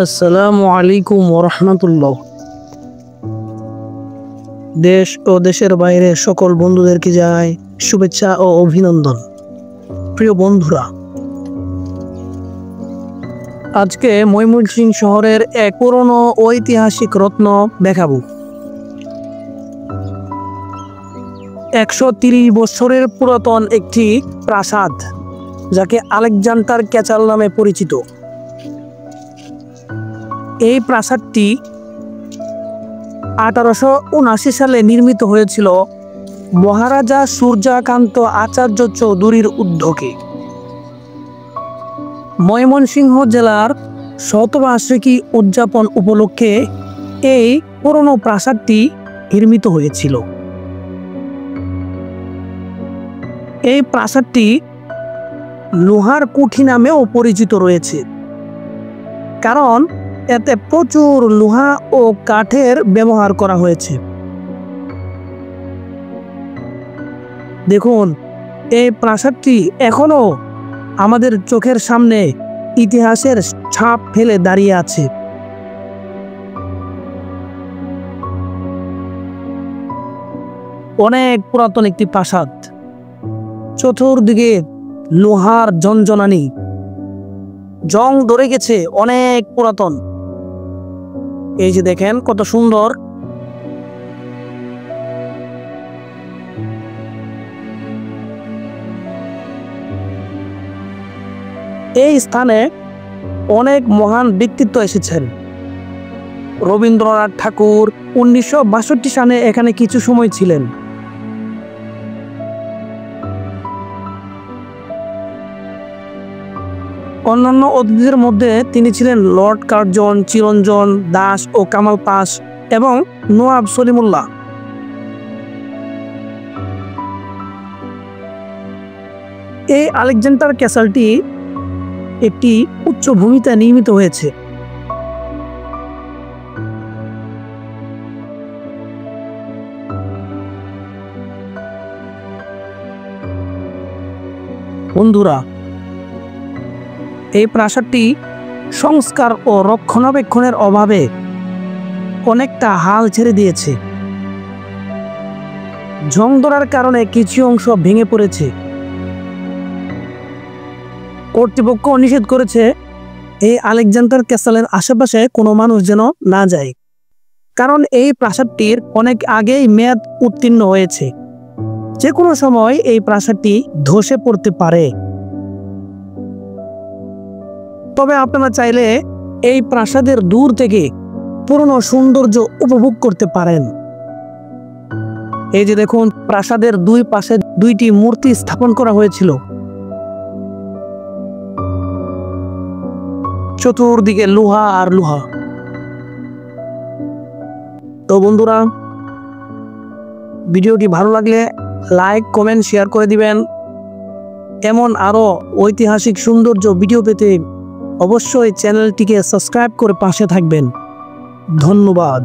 আসসালামু আলাইকুম ওরহমতুল্লাহ। দেশ ও দেশের বাইরে সকল বন্ধুদেরকে জানাই শুভেচ্ছা ও অভিনন্দন। প্রিয় বন্ধুরা, আজকে ময়মনসিংহ শহরের এক পুরনো ঐতিহাসিক রত্ন দেখাবো। 130 বছরের পুরাতন একটি প্রাসাদ, যাকে আলেকজান্ডার ক্যাসল নামে পরিচিত। এই প্রাসাদটি 1879 সালে নির্মিত হয়েছিল মহারাজা সূর্যকান্ত আচার্য চৌধুরীর উদ্যোগে। ময়মনসিংহ জেলার শতবার্ষিকী উদযাপন উপলক্ষে এই পুরনো প্রাসাদটি নির্মিত হয়েছিল। এই প্রাসাদটি লোহার কুঠি নামেও পরিচিত রয়েছে, কারণ এতে প্রচুর লোহা ও কাঠের ব্যবহার করা হয়েছে। দেখুন, এই প্রাসাদটি এখনো আমাদের চোখের সামনে ইতিহাসের ছাপ ফেলে দাঁড়িয়ে আছে। অনেক পুরাতন একটি প্রাসাদ, চতুর্দিকে লোহার ঝনঝনানি, জং ধরে গেছে, অনেক পুরাতন। এই যে দেখেন কত সুন্দর। এই স্থানে অনেক মহান ব্যক্তিত্ব এসেছেন। রবীন্দ্রনাথ ঠাকুর 1962 সালে এখানে কিছু সময় ছিলেন। অন্যান্য অতিথিদের মধ্যে তিনি ছিলেন লর্ড কার্জন, চিরঞ্জন দাস ও কামাল পাশ এবং নওয়াব সলিমুল্লাহ। এই আলেকজান্ডার ক্যাসলটি একটি উচ্চভূমিতে নির্মিত হয়েছে। বন্ধুরা, এই প্রাসাদটি সংস্কার ও রক্ষণাবেক্ষণের অভাবে অনেকটা হাল ছেড়ে দিয়েছে। জং ধরার কারণে কিছু অংশ ভেঙে পড়েছে। কর্তৃপক্ষ নিষেধ করেছে এই আলেকজান্ডার ক্যাসলের আশেপাশে কোনো মানুষ যেন না যায়, কারণ এই প্রাসাদটির অনেক আগেই মেয়াদ উত্তীর্ণ হয়েছে। যে কোনো সময় এই প্রাসাদটি ধসে পড়তে পারে। তবে আপনারা চাইলে এই প্রাসাদের দূর থেকে পুরনো সৌন্দর্য উপভোগ করতে পারেন। এই যে দেখুন, প্রাসাদের দুই পাশে দুইটি মূর্তি স্থাপন করা হয়েছিল। চতুর্দিকে লোহা আর লোহা। তো বন্ধুরা, ভিডিওটি ভালো লাগলে লাইক, কমেন্ট, শেয়ার করে দিবেন। এমন আরো ঐতিহাসিক সৌন্দর্য ভিডিও পেতে অবশ্যই চ্যানেলটিকে সাবস্ক্রাইব করে পাশে থাকবেন। ধন্যবাদ।